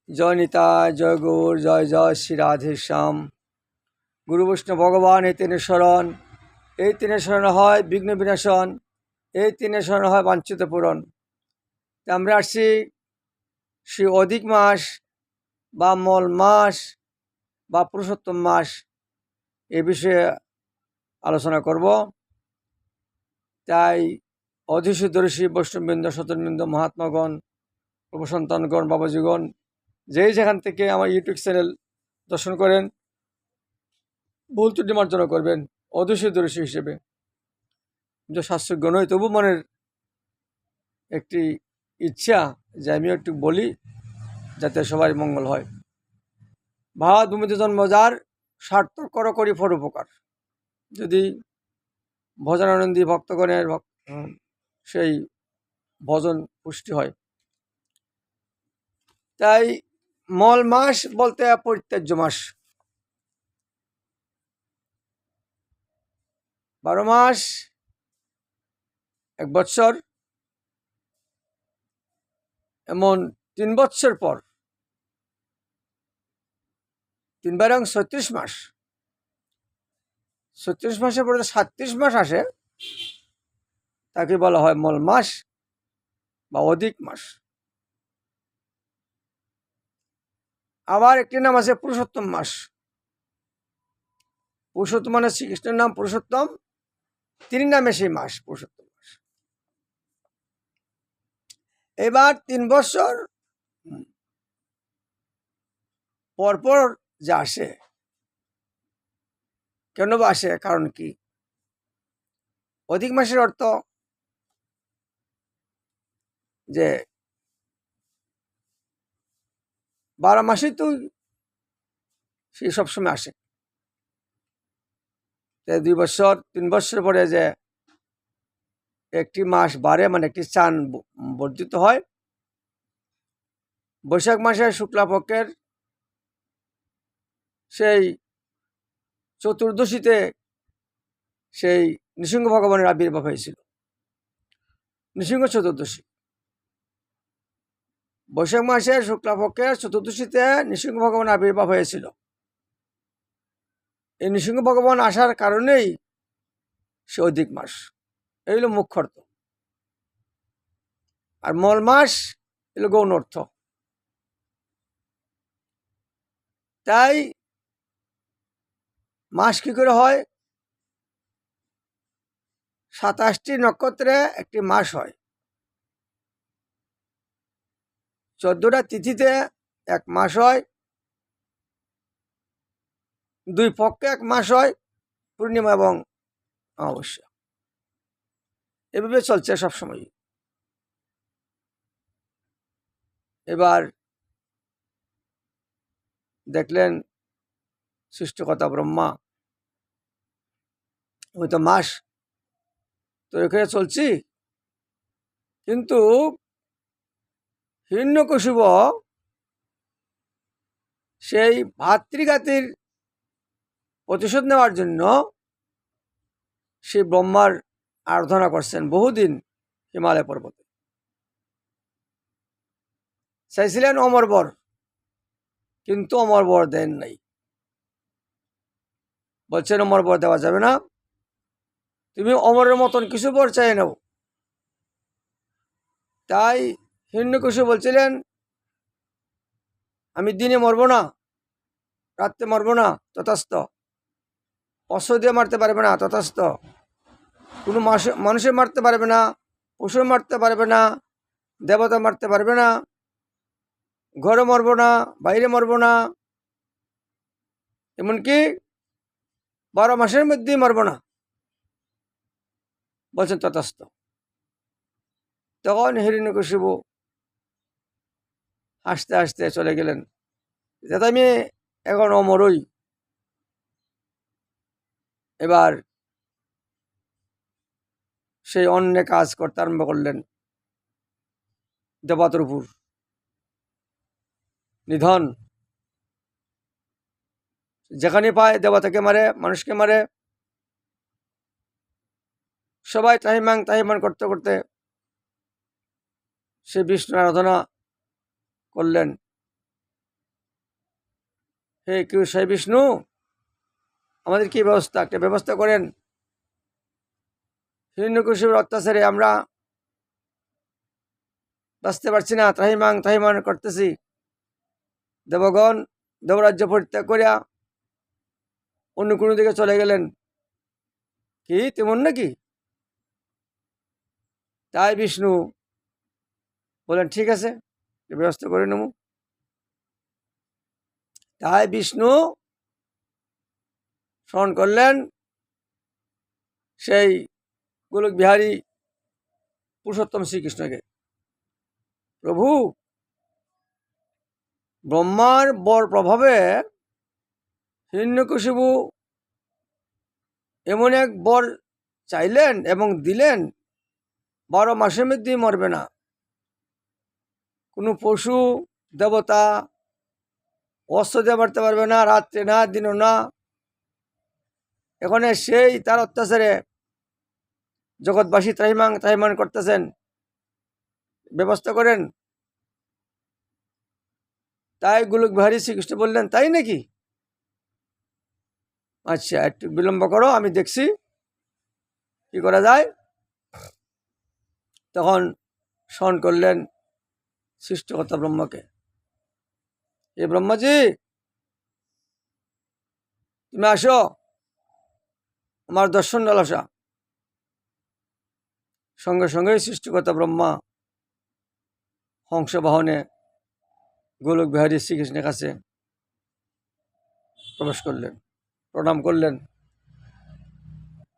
জয় নিতাই, জয় গৌর, জয় জয় শ্রী রাধে শ্যাম। গুরু বৈষ্ণব ভগবান এই তিনে শরণ, এই তিনে শরণ হয় বিঘ্ন বিনাশন, এই তিনে শরণ হয় বাঞ্ছিত পূরণ। আমরা আসছি শ্রী অধিক মাস বা মল মাস বা পুরুষোত্তম মাস এ বিষয়ে আলোচনা করব। তাই অধীশী দর্শী বৈষ্ণববৃন্দ, শতনবৃন্দ, মহাত্মাগণ, প্রভু সন্তানগণ, বাবাজীগণ, যেই যেখান থেকে আমার ইউটিউব চ্যানেল দর্শন করেন, ভুল ত্রুটি মার্জনা করবেন অধীশী দর্শী হিসেবে। যে শাস্ত্রজ্ঞ নয়, তবু মনের একটি ইচ্ছা যে আমিও একটু বলি, যাতে সবাই মঙ্গল হয়। ভারত ভূমিতে জন্ম যার, সার্থক কর করি পরোপকার। যদি ভজনানন্দী ভক্তগণের সেই ভজন পুষ্টি হয়। তাই মল মাস বলতে পরিত্যাজ্য মাস। 12 মাস, 1 বৎসর, এমন 3 বৎসর পর 3 বারং 36 মাস। 36 মাসের পরে 37 মাস আসে, তাকে বলা হয় মল মাস বা অধিক মাস। আবার একটি নাম আছে পুরুষোত্তম মাস। পুরুষোত্তম মানে শ্রীকৃষ্ণের নাম পুরুষোত্তম, তিনি নামে সেই মাস পুরুষোত্তম মাস। এবার 3 বছর পরপর যে আসে, কেন বা আসে, কারণ কি? অধিক মাসের অর্থ যে 12 মাসেই তো সেই সবসময় আসে। 2 বছর 3 বছর পরে যে একটি মাস বাড়ে, মানে একটি চান বর্ধিত হয়। বৈশাখ মাসের শুক্লাপক্ষের সেই চতুর্দশীতে সেই নৃসিংহ ভগবানের আবির্ভাব হয়েছিল। নৃসিংহ চতুর্দশী, বৈশাখ মাসের শুক্লাপক্ষের চতুর্দশীতে নৃসিংহ ভগবানের আবির্ভাব হয়েছিল। এই নৃসিংহ ভগবান আসার কারণেই সে অধিক মাস। এই হলো মুখ্য অর্থ। আর মল মাস এলো গৌণ অর্থ। তাই মাস কি করে হয়? 27টি নক্ষত্রে একটি মাস হয়। 14টা তিথিতে এক মাস হয়। 2 পক্ষে এক মাস হয়, পূর্ণিমা এবং অমাবস্যা। এভাবে চলছে সবসময়। এবার দেখলেন সৃষ্টিকর্তা ব্রহ্মা, ওই তো মাস তো এখানে চলছি, কিন্তু হিরণ্যকশিপ সেই ভাতৃঘাতীর প্রতিশোধ নেওয়ার জন্য সেই ব্রহ্মার আরাধনা করছেন বহুদিন হিমালয় পর্বতে। চাইছিলেন অমর বর, কিন্তু অমর বর দেন নাই। বলছেন অমর বর দেওয়া যাবে না, তুমি অমরের মতন কিছু বর চাই নাও। তাই হিরণ্যকশিপু বলছিলেন, আমি দিনে মরব না, রাত্রে মরব না, তথাস্ত। অস্ত্র দিয়ে মারতে পারবে না, তথাস্ত। কোনো মানুষে মারতে পারবে না, পশু মারতে পারবে না, দেবতা মারতে পারবে না, ঘরে মরব না, বাইরে মরব না, এমনকি 12 মাসের মধ্যেই মরব না। বলছেন তথাস্ত। তখন হিরণ্যকশিপু হাসতে হাসতে চলে গেলেন, যাতে আমি এখন অমরই। এবার সেই অন্য কাজ করতে আরম্ভ করলেন দেবতার উপর। নিধন, যেখানে পায় দেবতাকে মারে, মানুষকে মারে। সবাই তাহিমাং তাহিমান করতে করতে সে বিষ্ণু আরাধনা করলেন। হে সেই বিষ্ণু, আমাদের কি ব্যবস্থা, একটা ব্যবস্থা করেন। হিরণ্যকশিপুর অত্যাচারে আমরা বাঁচতে পারছি না, ত্রাহিমাং করতেছি। দেবগণ দেবরাজ্য পরিত্যাগ করিয়া অন্য কোনো দিকে চলে গেলেন। কি তেমন নাকি? তাই বিষ্ণু বলেন, ঠিক আছে, ব্যবস্থা করে নেব। তাই বিষ্ণু স্মরণ করলেন সেই গোলক বিহারী পুরুষোত্তম শ্রীকৃষ্ণকে। প্রভু, ব্রহ্মার বর প্রভাবে হিরণ্যকশিপু এমন এক বর চাইলেন এবং দিলেন, 12 মাসের মধ্যেই মরবে না। কোনো পশু দেবতা অস্ত্র দিয়ে মারতে পারবে না, রাত্রে না দিনও না। এখানে সেই তার অত্যাচারে জগৎবাসী ত্রাহিমাং করতেছেন, ব্যবস্থা করেন। তাই গোলক বিহারী শ্রীকৃষ্ণ বললেন, তাই নাকি? আচ্ছা, একটু বিলম্ব করো, আমি দেখছি কি করা যায়। তখন স্মরণ করলেন সৃষ্টিকর্তা ব্রহ্মাকে। এ ব্রহ্মাজি, তুমি আসো, আমার দর্শন লালসা। সঙ্গে সঙ্গে সৃষ্টিকর্তা ব্রহ্মা হংস বাহনে গোলক বিহারী শ্রীকৃষ্ণের কাছে প্রবেশ করলেন, প্রণাম করলেন।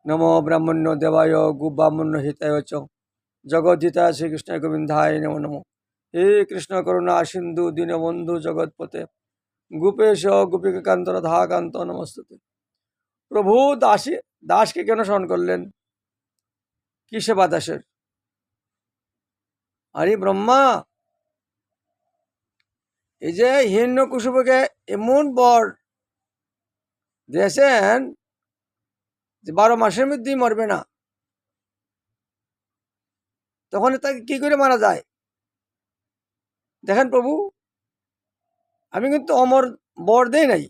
নমো ব্রাহ্মণ্য দেবায় গোব্রাহ্মণ্য হিতায় চ জগদ্ধিতায় শ্রীকৃষ্ণ গোবিন্দায় নমো নমো। হে কৃষ্ণ করুণা সিন্ধু দীনবন্ধু জগৎপতে গোপেশ গোপিকান্ত রাধাকান্ত নমস্তুতে। প্রভু দাসকে কেন স্মরণ করলেন? কি সেবা দাসের? আরে ব্রহ্মা, এই যে হিরণ্যকশিপুকে এমন বর দিয়েছেন যে 12 মাসের মধ্যেই মরবে না, তখন তাকে কি করে মারা যায়? দেখেন প্রভু, আমি কিন্তু অমর বর দেই নাই।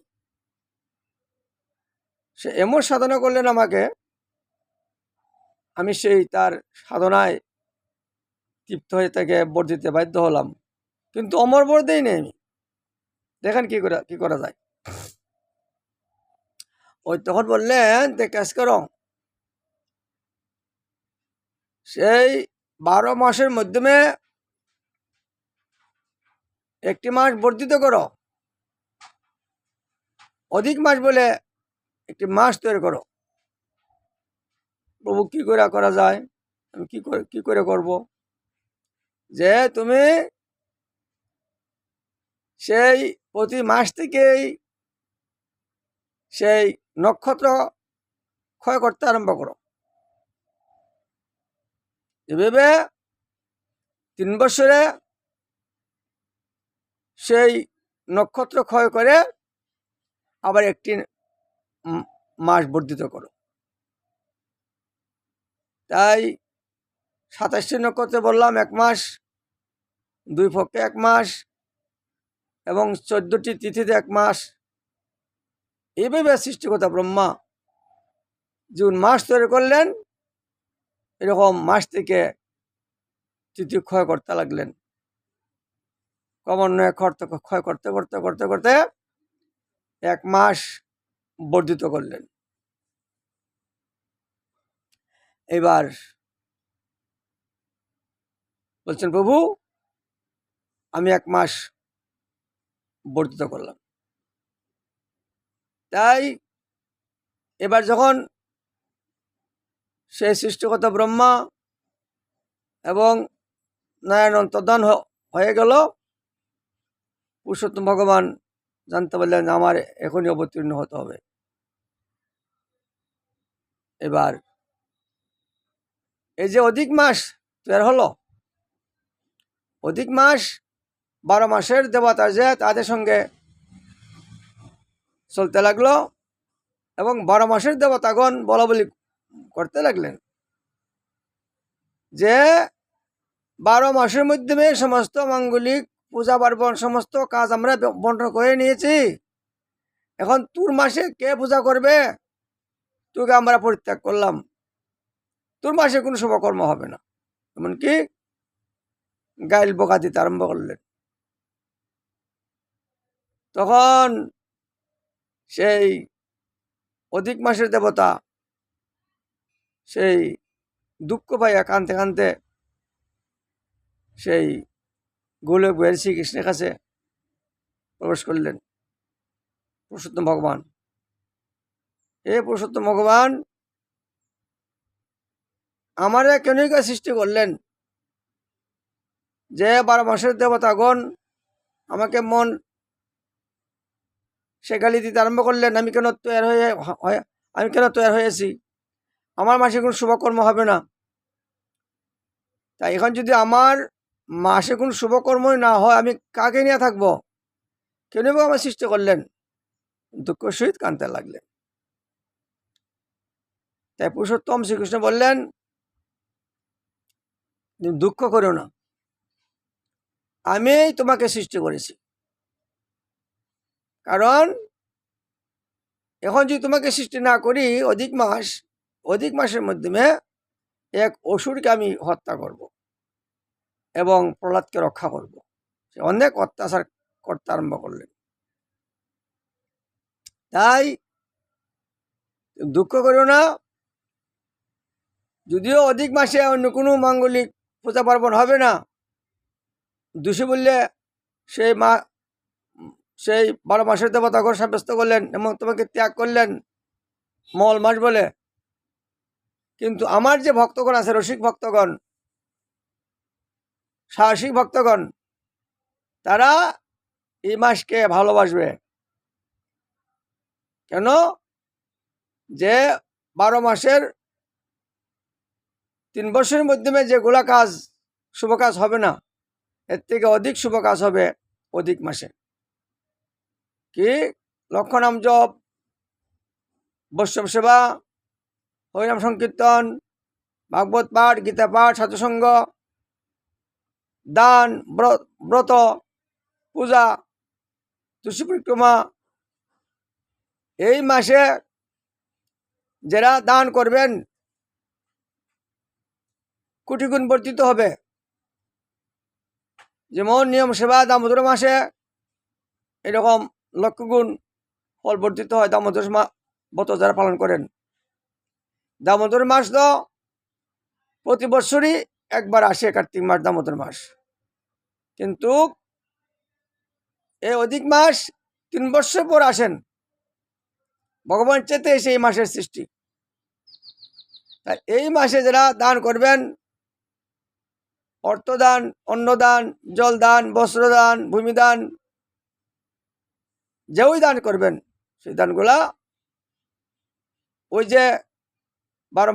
সে এমন সাধনা করলেন আমাকে, আমি সেই তার সাধনায় তৃপ্ত হয়ে তাকে বর দিতে বাধ্য হলাম, কিন্তু অমর বর দেই নাই আমি। দেখেন কি করা যায়। ওই তখন বললেন, কাজ করো, সেই 12 মাসের মাধ্যমে একটি মাস বর্ধিত করো, অধিক মাস বলে একটি মাস তৈরি করো। প্রভু, কি করে করা যায়? আমি কি করে করব? যে তুমি সেই প্রতি মাস থেকেই সেই নক্ষত্র ক্ষয় করতে আরম্ভ করো। এভাবে 3 বছরে সেই নক্ষত্র ক্ষয় করে আবার একটি মাস বর্ধিত করো। তাই 27টি নক্ষত্র বললাম 1 মাস, 2 পক্ষে 1 মাস এবং 14টি তিথিতে 1 মাস। এইভাবে সৃষ্টিকর্তা ব্রহ্মা যেমন মাস তৈরি করলেন, এরকম মাস থেকে তিথি ক্ষয় করতে লাগলেন। ক্রমান্বয়ে ক্ষয় করতে করতে করতে করতে 1 মাস বর্ধিত করলেন। এবার বলছেন, প্রভু, আমি 1 মাস বর্ধিত করলাম। তাই এবার যখন সেই সৃষ্টিকর্তা ব্রহ্মা এবং নারায়ণ অন্তর্ধান হয়ে গেল, পুরুষোত্তম ভগবান জানতে পারলেন আমার এখনই অবতীর্ণ হতে হবে। এবার এই যে অধিক মাস তৈরি হলো, অধিক মাস 12 মাসের দেবতা যে তাদের সঙ্গে চলতে লাগলো এবং 12 মাসের দেবতাগণ বলা বলি করতে লাগলেন যে 12 মাসের মাধ্যমে সমস্ত মাঙ্গলিক পূজা পার্বণ সমস্ত কাজ আমরা বন্টন করে নিয়েছি। এখন তোর মাসে কে পূজা করবে? তোকে আমরা পরিত্যাগ করলাম, তোর মাসে কোনো শুভকর্ম হবে না। এমনকি গাইল বকা দিতে আরম্ভ করলেন। তখন সেই অধিক মাসের দেবতা সেই দুঃখ পাইয়া কানতে কানতে সেই গোলক বইয়ের শ্রীকৃষ্ণের কাছে প্রবেশ করলেন। পুরুষোত্তম ভগবান, হে পুরুষোত্তম ভগবান, আমারে কেনই সৃষ্টি করলেন যে 12 মাসের দেবতাগণ আমাকে মন সে গালি দিতে আরম্ভ করলেন। আমি কেন তৈরি হয়েছি? আমার মাসে কোনো শুভকর্ম হবে না। তাই এখন যদি আমার মাসে কোনো শুভকর্মই না হয়, আমি কাকে নিয়ে থাকবো? কেন আমার সৃষ্টি করলেন? দুঃখ সহিত কাঁদতে লাগলেন। তাই পুরুষোত্তম শ্রীকৃষ্ণ বললেন, তুমি দুঃখ করো না, আমি তোমাকে সৃষ্টি করেছি। কারণ এখন যদি তোমাকে সৃষ্টি না করি, অধিক মাসের মাধ্যমে এক অসুরকে আমি হত্যা করব এবং প্রহ্লাদকে রক্ষা করব। সে অনেক অত্যাচার করতে আরম্ভ করলেন। তাই দুঃখ করো না, যদিও অধিক মাসে অন্য কোনো মাঙ্গলিক পূজা পার্বণ হবে না, দোষী বললে সেই 12 মাসের দেবতাগণ সাব্যস্ত করলেন এবং তোমাকে ত্যাগ করলেন মঙ্গল মাস বলে। কিন্তু আমার যে ভক্তগণ আছে, রসিক ভক্তগণ, সাহসিক ভক্তগণ, তারা এই মাসকে ভালোবাসবে। কেন? যে 12 মাসের 3 বছরের মাধ্যমে যেগুলা কাজ, শুভ কাজ হবে না, এর থেকে অধিক শুভ কাজ হবে অধিক মাসে। কি? লক্ষ্যনাম জপ, বৈষ্ণব সেবা, হরিনাম সংকীর্তন, ভাগবত পাঠ, গীতা পাঠ, সাধুসঙ্গ, দান, ব্রত, পূজা, তুলসী পরিক্রমা। এই মাসে যারা দান করবেন কোটি গুণ বর্ধিত হবে। যেমন নিয়ম সেবা দামোদর মাসে এরকম লক্ষ গুণ ফল বর্ধিত হয় দামোদর ব্রত যারা পালন করেন। দামোদর মাস তো প্রতি বছরই একবার আসে, কার্তিক মাস, দামোদর মাস। কিন্তু এই অধিক মাস 3 বছর পর আসেন। ভগবান চেতে এসে এই মাসের সৃষ্টি। তাই এই মাসে যারা দান করবেন, অর্থদান, অন্নদান, জলদান, বস্ত্রদান, ভূমিদান, যেই দান করবেন, সেই দানগুলা ওই যে 12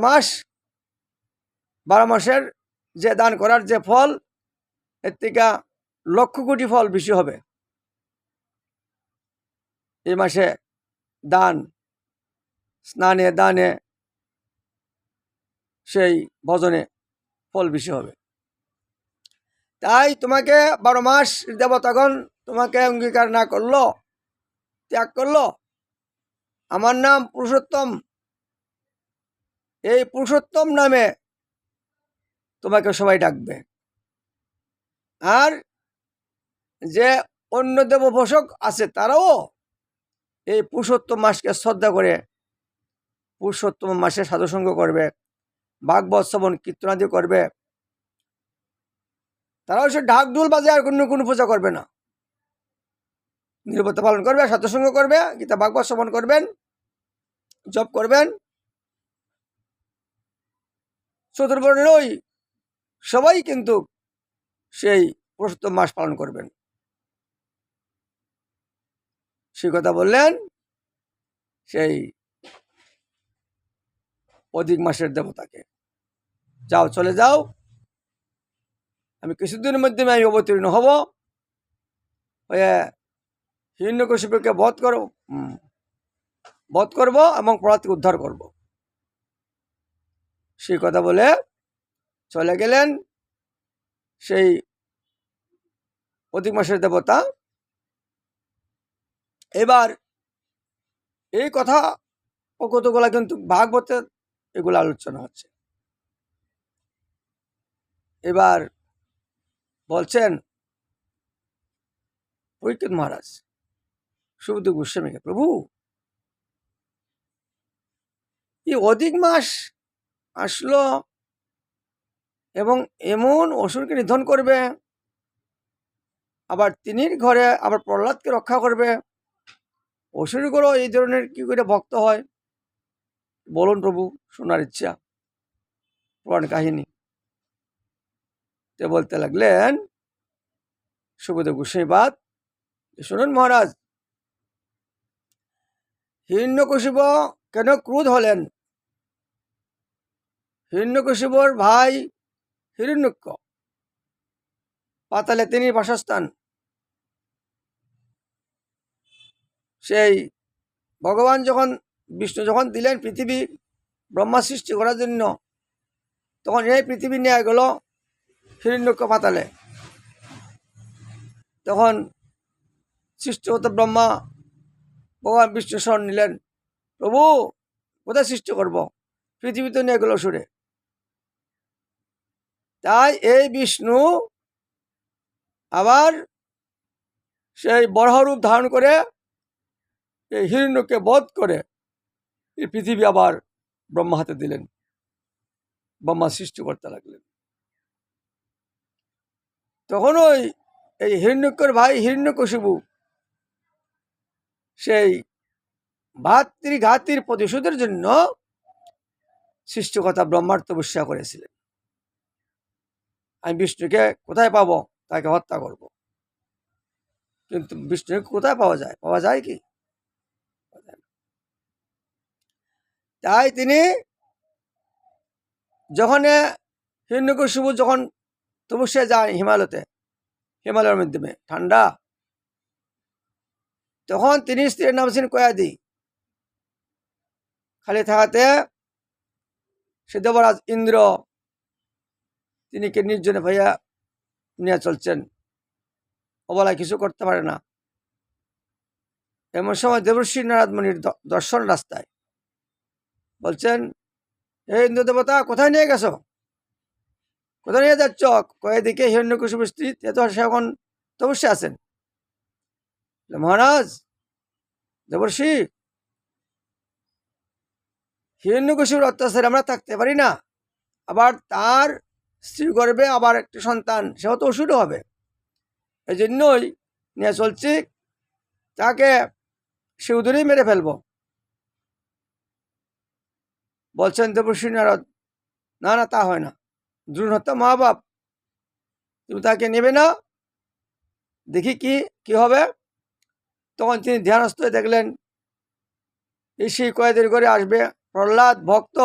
মাসের যে দান করার যে ফল, এর থেকে লক্ষ কোটি ফল বেশি হবে। এই মাসে দান, স্নানে, দানে, সেই ভজনে ফল বেশি হবে। তাই তোমাকে 12 মাস দেবতাগণ তোমাকে অঙ্গীকার না করলো, ত্যাগ করলো। আমার নাম পুরুষোত্তম, এই পুরুষোত্তম নামে তোমাকে সবাই ডাকবে। আর যে অন্য দেবোপাসক আছে তারাও এই পুরুষোত্তম মাসকে শ্রদ্ধা করে পুরুষোত্তম মাসে সাধুসঙ্গ করবে, ভাগবত শ্রবণ কীর্তনাদি করবে। তারাও সে ঢাক ঢোল বাজে আর কোনো পূজা করবে না। নীরবতা পালন করবে, সাধুসঙ্গ করবে, গীতা ভাগবত শ্রবণ করবেন, জপ করবেন। চতুর্বর্ণই সবাই কিন্তু সেই পুরুষোত্তম মাস পালন করবেন। সেই কথা বললেন সেই অধিক মাসের দেবতাকে, যাও, চলে যাও, আমি কিছুদিনের মধ্যে আমি অবতীর্ণ হব, হিরণ্যকশিপুকে বধ করব এবং প্রহ্লাদকে উদ্ধার করব। সেই কথা বলে চলে গেলেন সেই অধিক মাসের দেবতা। এবার এই কথা ও কতগুলা কিন্তু ভাগবতের এগুলো আলোচনা হচ্ছে। এবার বলছেন পরীক্ষিত মহারাজ শুকদেব গোস্বামীকে, প্রভু এই অধিক মাস আসলো এবং এমন অসুরকে নিধন করবে, আবার তিনি ঘরে আবার প্রহ্লাদকে রক্ষা করবে, অসুরগুলো এই ধরনের কি করে ভক্ত হয়? বলুন প্রভু, শোনার ইচ্ছা পুরাণ কাহিনী। তে বলতে লাগলেন শুকদেব গোস্বামীপাদ, শুনুন মহারাজ, হিরণ্যকশিপ কেন ক্রোধ হলেন? হিরণ্যকশিপুর ভাই হিরণ্যক্ষ, পাতালে তিনি বাসস্থান। সেই ভগবান যখন বিষ্ণু যখন দিলেন পৃথিবী ব্রহ্মা সৃষ্টি করার জন্য, তখন এই পৃথিবী নিয়ে গেল হিরণ্যক্ষ পাতালে। তখন সৃষ্টিগত ব্রহ্মা ভগবান বিষ্ণু শরণ নিলেন, প্রভু কোথায় সৃষ্টি করব? পৃথিবীতে নিয়ে গেল সুরে। তাই এই বিষ্ণু আবার সেই বরাহরূপ ধারণ করে এই হিরণ্যকে বধ করে এই পৃথিবী আবার ব্রহ্মা হাতে দিলেন, ব্রহ্মা সৃষ্টি করতে লাগলেন। তখন ওই এই হিরণ্যকের ভাই হিরণ্যকশিপু সেই ভাতৃঘাতির প্রতিশোধের জন্য সৃষ্টিকর্তা ব্রহ্মার তপস্যা করেছিলেন, আমি বিষ্ণুকে কোথায় পাবো, তাকে হত্যা করব। কিন্তু বিষ্ণুকে কোথায় পাওয়া যায়? পাওয়া যায় কি? তাই তিনি যখন হিরণ্যকশিপু যখন তপস্যায় যায় হিমালয়ের মাধ্যমে ঠান্ডা, তখন তিনি স্ত্রীর নাম ছিলেন কয়াদি। খালি থাকাতে সে দেবরাজ ইন্দ্র তিনি কে নির্জনে ভাইয়া নিয়ে চলছেন, অবলায় কিছু করতে পারে না। এমন সময় দেবর্ষি নারদ মুনির দর্শন রাস্তায়, বলছেন, হে ইন্দ্র দেবতা, কোথায় নিয়ে গেছো? কোথায় নিয়ে যাচ্ছ? কয়েদিকে হিরণ্যকশিপুর স্ত্রী এত সে এখন তপস্যা আছেন। মহারাজ দেবর্ষি, হিরণ্যকশিপুর অত্যাচারে আমরা থাকতে পারি না, আবার তার স্ত্রী গর্ভে আবার একটি সন্তান, সেও তো অসুর হবে, এই জন্যই নিয়ে চলছি, তাকে সে উদরেই মেরে ফেলব। বলছেন দেবর্ষি নারদ, না না, তা হয় না, দ্রুণ হত্যা মা বাপ, তুমি তাকে নেবে না, দেখি কি কি হবে। তখন তিনি ধ্যানস্থ হয়ে দেখলেন এই সেই কয়েদের ঘরে আসবে প্রহ্লাদ ভক্ত,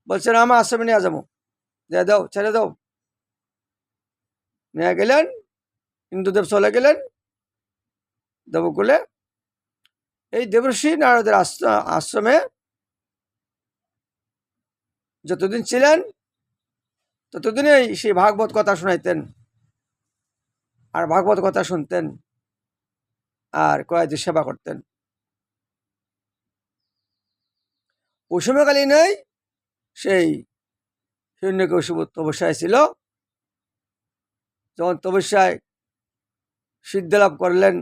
বলছেন আমার আশ্রমে নিয়ে যাবো, দিয়ে দাও, ছেড়ে দাও। নিয়ে গেলেন, ইন্দ্রদেব চলে গেলেন দেবকুলে। এই দেবর্ষি নারদের আশ্রমে যতদিন ছিলেন ততদিনই সেই ভাগবত কথা শোনাইতেন, আর ভাগবত কথা শুনতেন, আর কয়েকদিন সেবা করতেন। ওই সময়কালীনই সেই হিরণ্যকশিপু তপস্যায় ছিল। যখন তপস্যায় সিদ্ধি লাভ করলেন,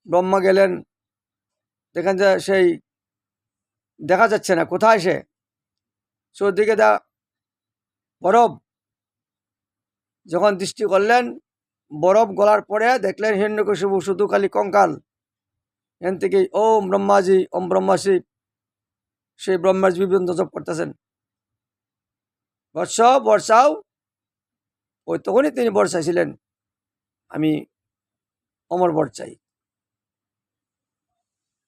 ব্রহ্মা গেলেন, দেখেন যে সেই দেখা যাচ্ছে না কোথায়, সে চৌদিকে বরফ। যখন দৃষ্টি করলেন, বরফ গলার পরে দেখলেন হিরণ্যকশিপু শুধু খালি কঙ্কাল। এখান থেকে ওম ব্রহ্মাজি ওম ব্রহ্মাশি, সেই ব্রহ্মাজি বিভিন্ন জপ করতেছেন, বর্ষাও। ওই তখনই তিনি বর্ষাইছিলেন, আমি অমর বর চাই।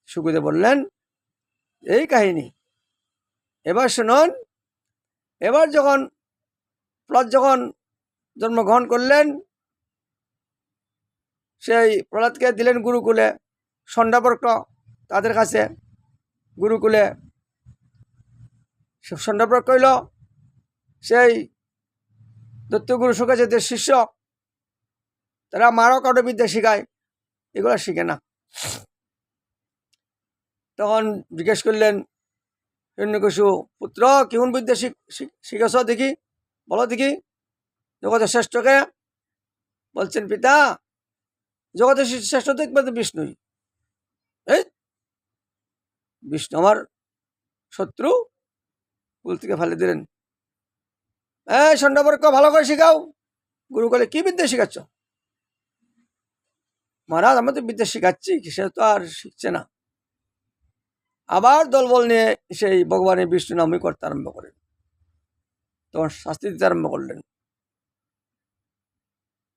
শুকদেব বললেন এই কাহিনী। এবার শুনুন, এবার যখন প্রহ্লাদ যখন জন্মগ্রহণ করলেন, সেই প্রহ্লাদকে দিলেন গুরুকুলে, ষণ্ডাবর্ক তাদের কাছে গুরুকুলে। ষণ্ডাবর্ক হইল সেই দত্তগুরু শুকাচার্যের শিষ্য, তারা মারক বিদ্যা শিখায়, এগুলো শিখে না। তখন জিজ্ঞেস করলেন হিরণ্যকশিপু, পুত্র কেমন বিদ্যা শিখেছ দেখি, বলো দেখি, জগতের শ্রেষ্ঠকে? বলছেন, পিতা জগতের শ্রেষ্ঠ তো একমাত্র বিষ্ণুই। এই বিষ্ণু আমার শত্রু? কুল থেকে ফেলে দিলেন। ষণ্ডবর্গ ভালো করে শিখাও। গুরু বলে, কি বিদ্যা শিখাচ্ছ? মহারাজ আমি তো বিদ্যা শিখাচ্ছি, সে তো আর শিখছে না। আবার দলবল নিয়ে সেই ভগবানের বিষ্ণু নামই করতে আরম্ভ করেন। তখন শাস্তি দিতে আরম্ভ করলেন।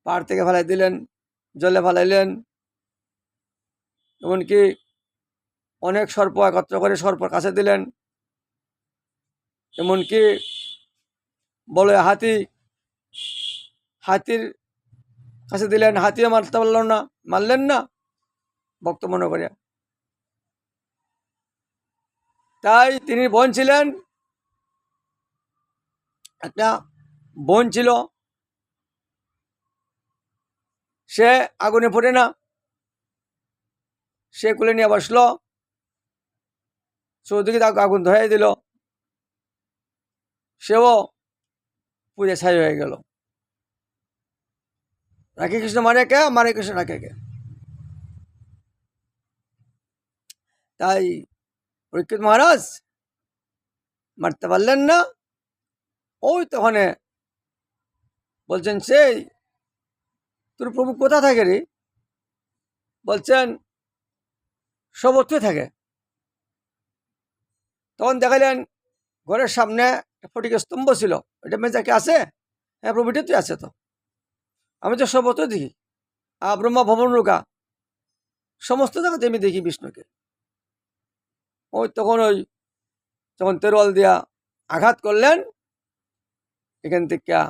পাহাড় থেকে ফেলাই দিলেন, জলে ফেলাইলেন, এমনকি অনেক সর্প একত্র করে সর্পর কাছে দিলেন, এমনকি বলে হাতির কাছে দিলেন, হাতিও মারতে পারল না, মারলেন না ভক্ত মনে করিয়া। তাই তিনি বোন ছিলেন, একটা বোন ছিল, সে আগুনে পড়ে না, সে কুলে নিয়ে বসলো, চৌদিকে আগুন ধরাই দিল, সেও পুড়ে ছাই হয়ে গেল। রাখে কৃষ্ণ মারে কে? মারে কৃষ্ণ রাখে কে? তাই পরীক্ষিত মহারাজ মারতে পারলেন না। ওই তখন বলছেন, সেই তোর প্রভু কোথা থাকে রে? বলছেন, সর্বত্র থাকে। তখন দেখালেন ঘরের সামনে ফটিকের স্তম্ভ ছিল, ওইটা মেজা কি আছে? হ্যাঁ প্রভু, এটা তুই আছে তো, আমি তো সর্বত্র দেখি, ব্রহ্মা ভবন রোগা সমস্ত জায়গাতে আমি দেখি বিষ্ণুকে। ওই তখন যখন তেরোয়াল দিয়া আঘাত করলেন, এখান থেকে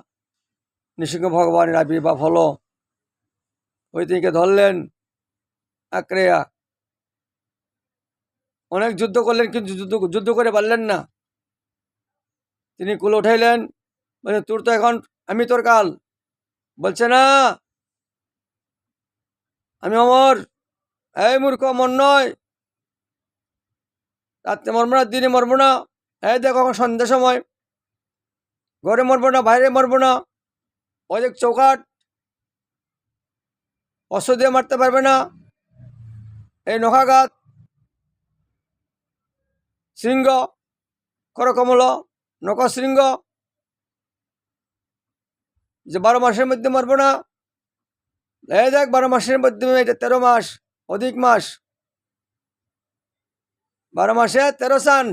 নৃসিংহ ভগবানের আবির্ভাব হলো। ওই থেকে ধরলেন আক্রেয়া, অনেক যুদ্ধ করলেন, কিন্তু যুদ্ধ করে পারলেন না। তিনি কুলে উঠাইলেন, বলে তোর তো এখন আমি তোর কাল। বলছে না, আমি অমর। এই মূর্খ, মর নয়, রাত্রে মরবো না, দিনে মরবো না। এই দেখো এখন সন্ধ্যা সময়, ঘরে মরবো না, বাইরে মরবো না। অনেক চৌকাট, অস্ত্র দিয়ে মারতে পারবে না। এই নখাঘাত, শৃঙ্গ, করকমল, নখশৃঙ্গ, যে 12 মাসের মধ্যে মরবো না। এই দেখ 12 মাসের মধ্যে, এটা 13 মাস, অধিক মাস, 12 মাসে 13 সান,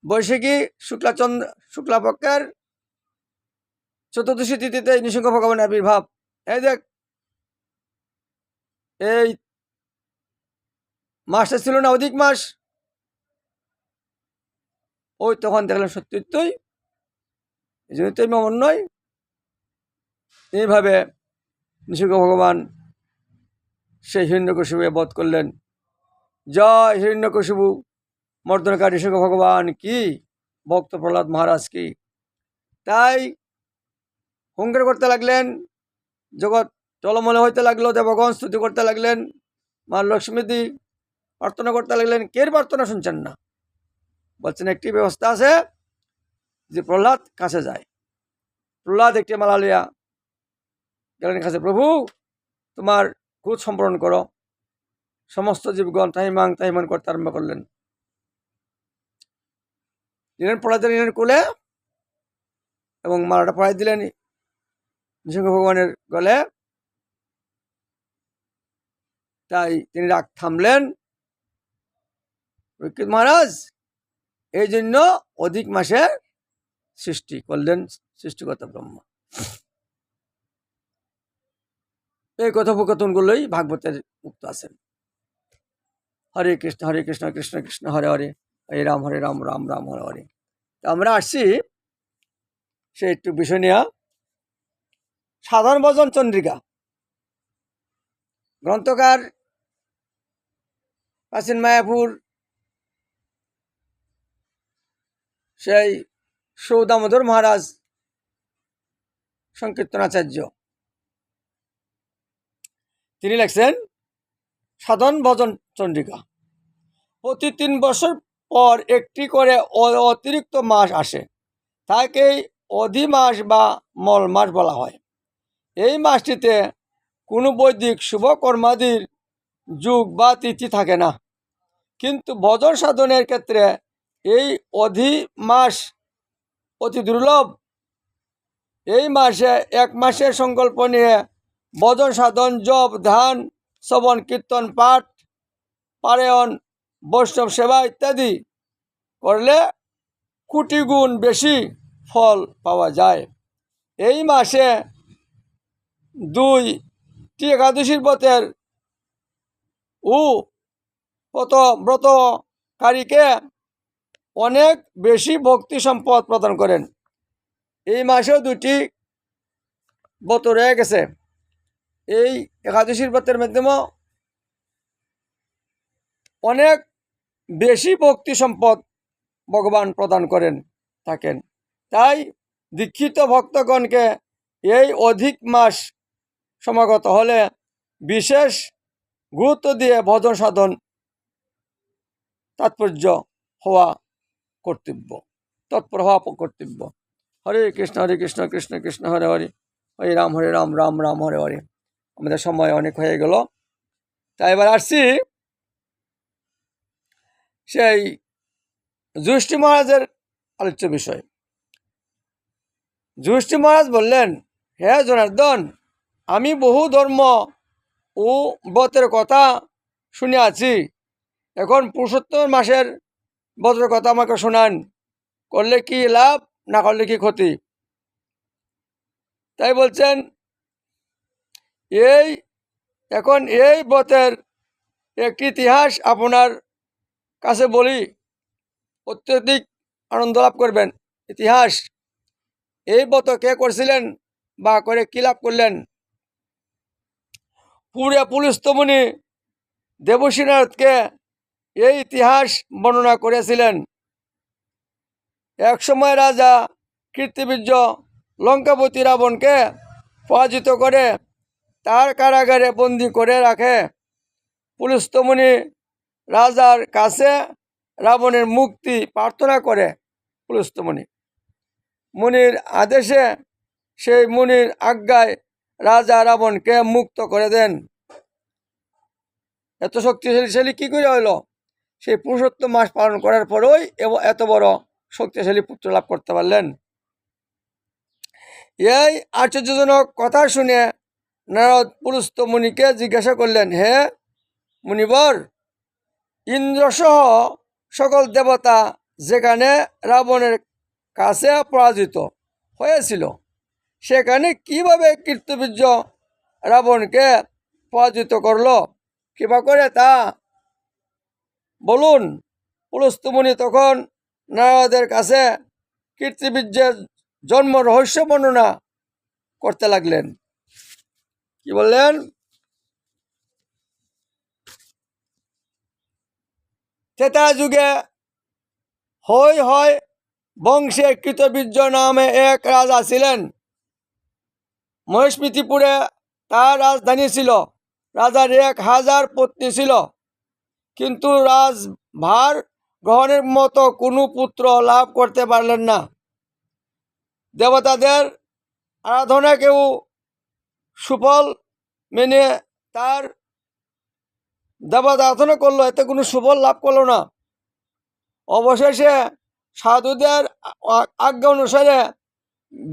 বৈশাখী শুক্লাপক্ষের চতুর্দশী তিথিতে নৃসিংহ ভগবানের আবির্ভাব। এই দেখ, এই মাসটা ছিল না অধিক মাস। ওই তখন দেখলেন সত্যিই এই জন্য তো এমন নয়। এইভাবে নৃসিংহ ভগবান সেই হিরণ্যকশিপু বধ করলেন। জয় হিরণ্যকশিপু মর্দনকারী নৃসিংহ ভগবান কি, ভক্ত প্রহ্লাদ মহারাজ কি। তাই হুঙ্কার করতে লাগলেন, জগৎ টলমলে হইতে লাগলো, দেবগণ স্তুতি করতে লাগলেন, মা লক্ষ্মীদি প্রার্থনা করতে লাগলেন। কে প্রার্থনা শুনছেন না? বলছেন একটি ব্যবস্থা আছে, যে প্রহ্লাদ কাছে যায়। প্রহ্লাদ একটি মালা লিয়া গেলেন কাছে, প্রভু তোমার ক্রোধ সম্পূরণ করো। সমস্ত জীবগণ তাহিমান করতে আরম্ভ করলেন। প্রহ্লাদ দিলেন কোলে, এবং মালাটা পড়াই দিলেন নৃসিংহ ভগবানের গলে। তাই তিনি রাগ থামলেন। পরীক্ষিত মহারাজ এই জন্য অধিক মাসে সৃষ্টি করলেন সৃষ্টিকর্তা ব্রহ্মা। এই কথোপকথনগুলোই ভাগবতের মুক্ত আছেন। হরে কৃষ্ণ কৃষ্ণ কৃষ্ণ হরে হরে, হরে রাম রাম রাম হরে হরে। আমরা আসছি সে একটু বিষয় নিয়ে, সাধারণ ভজন চন্দ্রিকা গ্রন্থকার প্রাচীন মায়াপুর সেই সৌদামোদর মহারাজ সংকীর্তনাচার্য, তিনি লেখছেন সাধন ভজন চণ্ডিকা। প্রতি 3 বছর পর একটি করে অতিরিক্ত মাস আসে, তাকেই অধিমাস বা মল মাস বলা হয়। এই মাসটিতে কোনো বৈদিক শুভকর্মাদির যুগ বা তিথি থাকে না, কিন্তু ভজন সাধনের ক্ষেত্রে এই অধিমাস অতি দুর্লভ। এই মাসে 1 মাসের সংকল্প নিয়ে ভজন সাধন, জপ, ধ্যান, শ্রবণ, কীর্তন, পাঠ, পারায়ণ, বৈষ্ণব সেবা ইত্যাদি করলে কোটি গুণ বেশি ফল পাওয়া যায়। এই মাসে 2টি একাদশীর ব্রতের ব্রতকারীকে অনেক বেশি ভক্তি সম্পদ প্রদান করেন। এই মাসেও 2টি ব্রত রয়ে গেছে। এই একাদশীর ব্রতের মাধ্যমে অনেক বেশি ভক্তি সম্পদ ভগবান প্রদান করেন থাকেন। তাই দীক্ষিত ভক্তগণকে এই অধিক মাস সমাগত হলে বিশেষ গুরুত্ব দিয়ে ভজন সাধন তৎপর হওয়া কর্তব্য। হরে কৃষ্ণ কৃষ্ণ কৃষ্ণ হরে হরে, হরে রাম রাম রাম হরে হরে। আমাদের সময় অনেক হয়ে গেল, তাই এবার আসছি সেই যুধিষ্ঠির মহারাজের আলোচ্য বিষয়। যুধিষ্ঠির মহারাজ বললেন, হে জনার্দন, আমি বহু ধর্ম ও ব্রতের কথা শুনে আছি, এখন পুরুষোত্তম মাসের ব্রতের কথা আমাকে শোনান, করলে কি লাভ, না করলে কি ক্ষতি। তাই বলছেন, এখন এই ব্রতের একটি ইতিহাস আপনার কাছে বলি, অত্যধিক আনন্দ লাভ করবেন। ইতিহাস, এই ব্রত কে করছিলেন বা করে কি লাভ করলেন। পুরে পুলস্ত্য মুনি দেবর্ষি নারদকে এই ইতিহাস বর্ণনা করেছিলেন। এক সময় রাজা কীর্তিবীর্য লঙ্কাপতি রাবণকে পরাজিত করে তার কারাগারে বন্দি করে রাখে। পুলস্ত্য মুনি রাজার কাছে রাবণের মুক্তি প্রার্থনা করে। পুলস্ত্য মুনির আদেশে, সেই মুনির আজ্ঞায় রাজা রাবণকে মুক্ত করে দেন। এত শক্তিশালী কি করে হইল? সেই পুরুষোত্তম মাস পালন করার পরেই এত বড় শক্তিশালী পুত্র লাভ করতে পারলেন। এই আশ্চর্যজনক কথা শুনে নারদ পুলস্ত্য মুনিকে জিজ্ঞাসা করলেন, হে মুনিবর, ইন্দ্রসহ সকল দেবতা যেখানে রাবণের কাছে পরাজিত হয়েছিল, সেখানে কিভাবে কীর্তিবীর্য রাবণকে পরাজিত করলো, কিবা করে তা বলুন। পুলস্ত্য মুনি তখন নারদের কাছে কীর্তিবীর্যের জন্ম রহস্য বর্ণনা করতে লাগলেন। কি বললেন? ত্রেতা যুগে হয় বংশে কৃতবীর্য নামে এক রাজা ছিলেন। মহেশমিতিপুরে তার রাজধানী ছিল। রাজার 1000 পত্নী ছিল, কিন্তু রাজভার গ্রহণের মতো কোনো পুত্র লাভ করতে পারলেন না। দেবতাদের আরাধনাকেও সুফল মেনে তার দেবতা আরাধনা করলো, এতে কোনো সুফল লাভ করলো না। অবশেষে সাধুদের আজ্ঞা অনুসারে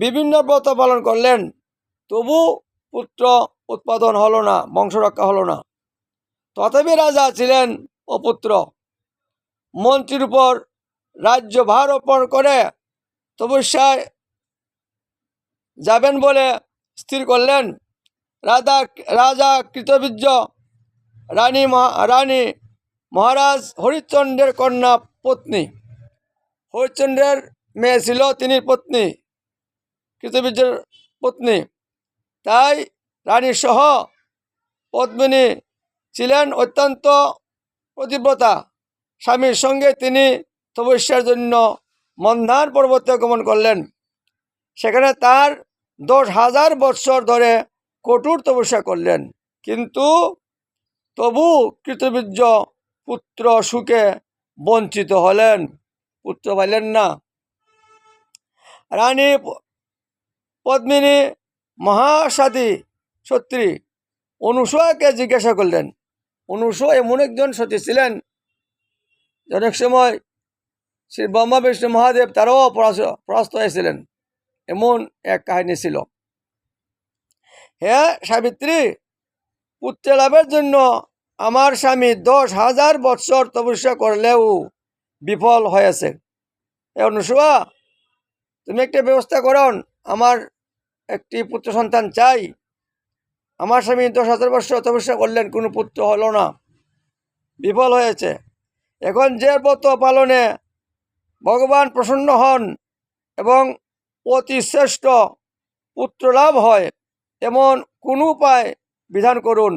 বিভিন্ন ব্রত পালন করলেন, তবু পুত্র উৎপাদন হলো না, বংশ রক্ষা হলো না। তথাপি রাজা ছিলেন অপুত্র। মন্ত্রীর উপর রাজ্যভার অর্পণ করে তপস্যায় যাবেন বলে স্থির করলেন। রাজা কৃতবীর্য রানী মহারাজ হরিশ্চন্দ্রের কন্যা পত্নী, হরিশ্চন্দ্রের মেয়ে ছিল তিনি পত্নী, কৃতবীর্যের পত্নী। তাই রানীর সহ পদ্মিনী ছিলেন অত্যন্ত প্রতিব্রতা। স্বামীর সঙ্গে তিনি তপস্যার জন্য মন্দার পর্বতে গমন করলেন। সেখানে তার 10,000 বৎসর ধরে কঠোর তপস্যা করলেন, কিন্তু তবু কৃতবীর্য পুত্র সুখে বঞ্চিত হলেন, পুত্র পাইলেন না। রানী পদ্মিনী মহাসাধী সত্রী অনুসূয়াকে জিজ্ঞাসা করলেন। অনুসূয়া এমন একজন সতী ছিলেন, অনেক সময় শ্রী ব্রহ্মা বিষ্ণু মহাদেব তারাও পরাস্ত হয়েছিলেন, এমন এক কাহিনী ছিল। হে সাবিত্রী, পুত্র লাভের জন্য আমার স্বামী 10,000 বৎসর তপস্যা করলেও বিফল হয়েছে। হে অনুসূয়া, তুমি একটা ব্যবস্থা করুন, আমার একটি পুত্র সন্তান চাই। আমার স্বামী 10,000 বৎসর তপস্যা করলেন, কোনো পুত্র হলো না, বিফল হয়েছে। এখন যে ব্রত পালনে ভগবান প্রসন্ন হন এবং অতি শ্রেষ্ঠ পুত্র লাভ হয়, এমন কোন উপায় বিধান করুন।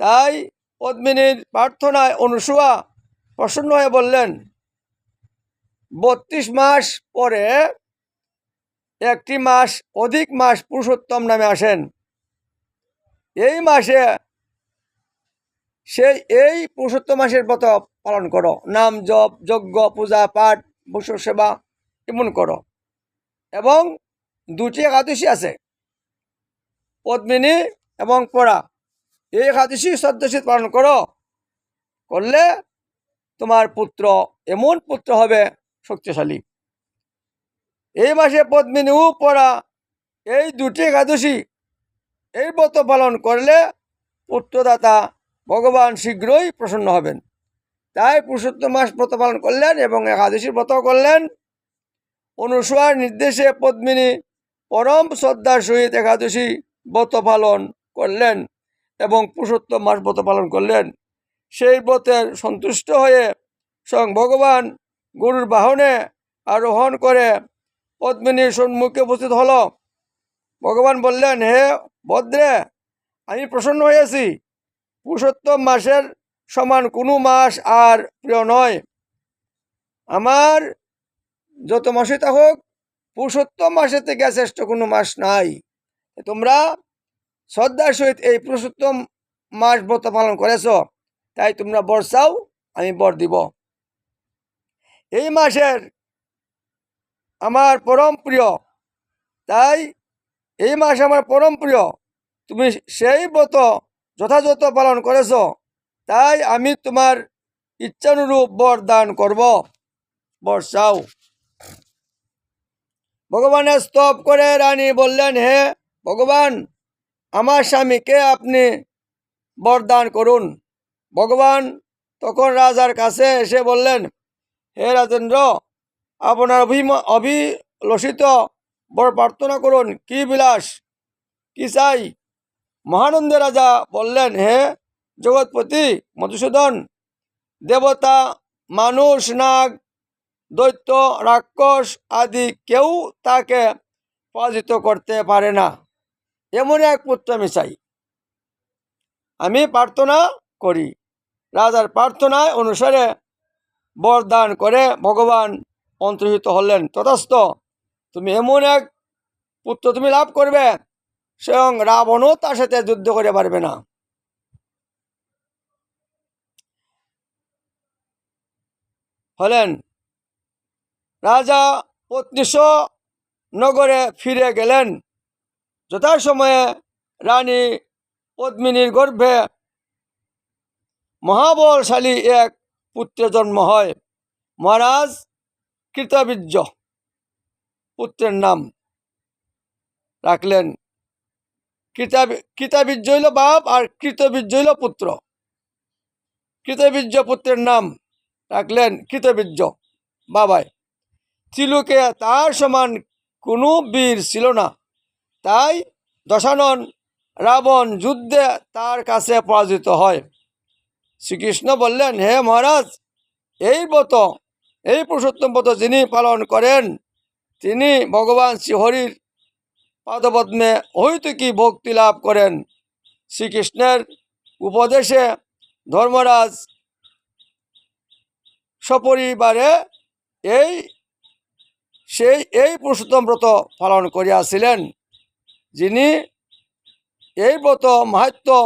তাই পদ্মিনীর প্রার্থনায় অনুসূয়া প্রসন্ন হয়ে বললেন, 32 মাস পরে একটি মাস, অধিক মাস পুরুষোত্তম নামে আসেন। এই মাসে এই পুরুষোত্তম মাসের ব্রত পালন করো, নাম জপ, যজ্ঞ, পূজা পাঠ, বৈষ্ণব সেবা এমন করো। এবং 2টি একাদশী আছে, পদ্মিনী এবং পরা। এই একাদশী শ্রদ্ধাশীল পালন করো, করলে তোমার পুত্র এমন পুত্র হবে শক্তিশালী। এই মাসে পদ্মিনী ও পরা এই 2টি একাদশী এই ব্রত পালন করলে পুত্রদাতা ভগবান শীঘ্রই প্রসন্ন হবেন। তাই পুরুষোত্তম মাস ব্রত পালন করলেন এবং একাদশীর ব্রত করলেন। অনুসূয়ার নির্দেশে পদ্মিনী পরম শ্রদ্ধার সহিত একাদশী ব্রত পালন করলেন এবং পুরুষোত্তম মাস ব্রত পালন করলেন। সেই ব্রতের সন্তুষ্ট হয়ে স্বয়ং ভগবান গরুর বাহনে আরোহণ করে পদ্মিনীর সম্মুখে উপস্থিত হল। ভগবান বললেন, হে ভদ্রে, আমি প্রসন্ন হয়েছি। পুরুষোত্তম মাসের সমান কোনো মাস আর প্রিয় নয়। আমার যত মাসে থাকুক, পুরুষোত্তম মাসের থেকে শ্রেষ্ঠ কোনো মাস নাই। তোমরা শ্রদ্ধার সহিত এই পুরুষোত্তম মাস ব্রত পালন করেছ, তাই তোমরা বর চাও, আমি বর দিব। এই মাসের আমার পরম প্রিয়, তাই এই মাস আমার পরম প্রিয়। তুমি সেই ব্রত যথাযথ পালন করেছ, তাই আমি তোমার ইচ্ছানুরূপ বর দান করব, বর চাও। ভগবানের স্তব করে রানী বললেন, হে ভগবান, আমার স্বামীকে আপনি বরদান করুন। ভগবান তখন রাজার কাছে এসে বললেন, হে রাজেন্দ্র, আপনার অভিলষিত বর প্রার্থনা করুন, কি বিলাস, কি চাই? মহানন্দে রাজা বললেন, হে জগৎপতি মধুসূদন, দেবতা, মানুষ, নাগ, দৈত্য, রাক্ষস আদি কেউ তাকে পরাজিত করতে পারে না, এমন এক পুত্র আমি চাই। আমি প্রার্থনা করি। রাজার প্রার্থনায় অনুসারে বরদান করে ভগবান অন্তর্হিত হলেন। তথাস্থ, তুমি এমন এক পুত্র তুমি লাভ করবে, স্বয়ং রাবণও তার সাথে যুদ্ধ করে পারবে না। হলেন। রাজা পত্নীস নগরে ফিরে গেলেন। যথাসময়ে রানী পদ্মিনীর গর্ভে মহাবলশালী এক পুত্রের জন্ম হয়। মহারাজ কৃতবীর্য পুত্রের নাম রাখলেন। কৃতবীর্য হইল বাপ আর কৃতবীর্য হইল পুত্র। কৃতবীর্য পুত্রের নাম রাখলেন কৃতবীর্য বাবায়। ত্রিলোকে তার সমান কোনো বীর ছিল না, তাই দশানন রাবণ যুদ্ধে তার কাছে পরাজিত হয়। শ্রীকৃষ্ণ বললেন, হে মহারাজ, এই ব্রত, এই পুরুষোত্তম ব্রত যিনি পালন করেন, তিনি ভগবান শ্রীহরির পাদপদ্মে অহৈতুকী ভক্তি লাভ করেন। শ্রীকৃষ্ণের উপদেশে ধর্মরাজ সপরিবারে এই পুরুষোত্তম ব্রত পালন করিয়াছিলেন। যিনি এই ব্রত মাহাত্ম্য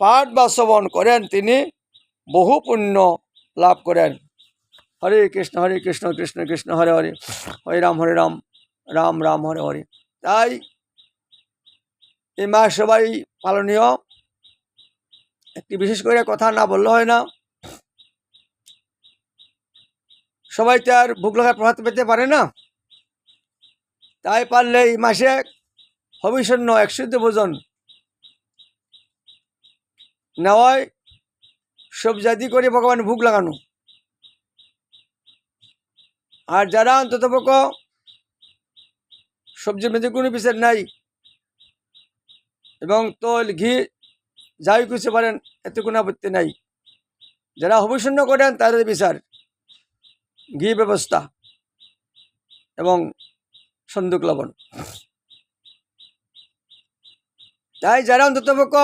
পাঠ বা শ্রবণ করেন তিনি বহু পুণ্য লাভ করেন। হরে কৃষ্ণ কৃষ্ণ কৃষ্ণ হরে হরে, হরে রাম রাম রাম হরে হরে। তাই এই মাস সবাই পালনীয়। একটি বিশেষ করে কথা না বললে হয় না, সবাই তো আর ভোগ লাগার প্রভাত পেতে পারে না। তাই পারলে এই মাসে হবিষণ্য 100 ভোজন নেওয়ায় সব জাতি করে ভগবান ভোগ লাগানো। আর যারা অন্ততপক্ষ সবজির মধ্যে কোনো বিচার নাই এবং তৈল ঘি যাই কিছু পারেন, এতে কোনো আপত্তি নাই। যারা হবিষণ্য করেন তাদের বিচার ঘি ব্যবস্থা এবং সন্দুক লবণ। তাই যারা অন্ততপক্ষ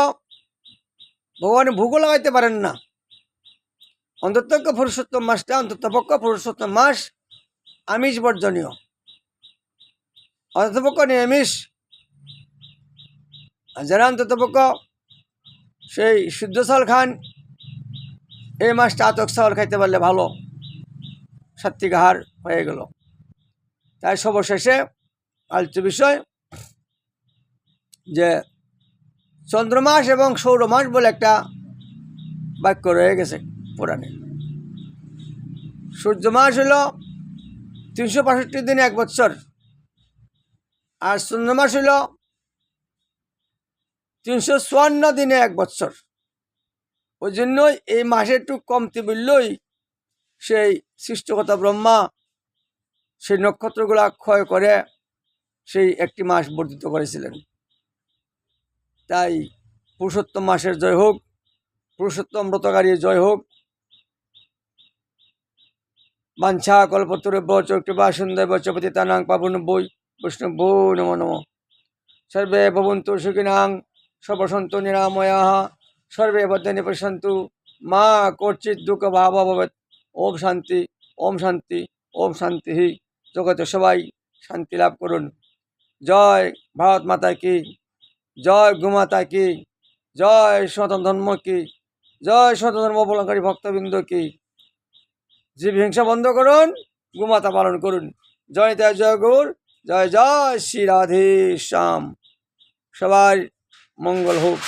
ভগবানের ভোগও লাগাইতে পারেন না, অন্ততপক্ষ পুরুষোত্তম মাসটা অন্ততপক্ষ পুরুষোত্তম মাস আমিষ বর্জনীয়, অন্ততপক্ষ নিরামিষ। যারা অন্ততপক্ষ সেই শুদ্ধ চাউল খান, এই মাসটা আতক চাউল খাইতে পারলে ভালো, সাত্বিক আহার হয়ে গেল। তাই সর্বশেষে আলোচ্য বিষয় যে চন্দ্রমাস এবং সৌরমাস বলে একটা বাক্য রয়ে গেছে পুরাণে। সূর্য মাস হল 365 দিনে 1 বৎসর, আর চন্দ্রমাস হইল 354 দিনে 1 বৎসর। ওই জন্যই এই মাসে একটু কমতি বললেই সেই সৃষ্টিকর্তা ব্রহ্মা সেই নক্ষত্রগুলা ক্ষয় করে সেই একটি মাস বর্ধিত করেছিলেন। তাই পুরুষোত্তম মাসের জয় হোক, পুরুষোত্তম ব্রতকারী জয় হোক। বাঞ্ছা কল্পতরুভ্যশ্চ কৃপা সিন্ধুভ্যশ্চ পতিতানাং পাবনেভ্যো বৈষ্ণবেভ্যো নমো নমঃ। সর্বে ভবন্তু সুখিনঃ, সর্বসন্তু নিরাময়াঃ, সর্বে ভদ্রাণি পশ্যন্তু, মা কর্চিৎ দুঃখভাগ্ ভবেৎ। ওম শান্তি, ওম শান্তি, ওম শান্তি। জগতে সবাই শান্তি লাভ করুন। জয় ভারত মাতা কি, জয় গোমাতা কি, জয় সনাতন ধর্ম কি, জয় সনাতন ধর্ম অবলম্বনকারী ভক্তবৃন্দ কি। জীব হিংসা বন্ধ করুন, গোমাতা পালন করুন। জয় জয় জয় গৌর, জয় জয় শ্রী রাধে শ্যাম। সবার মঙ্গল হোক।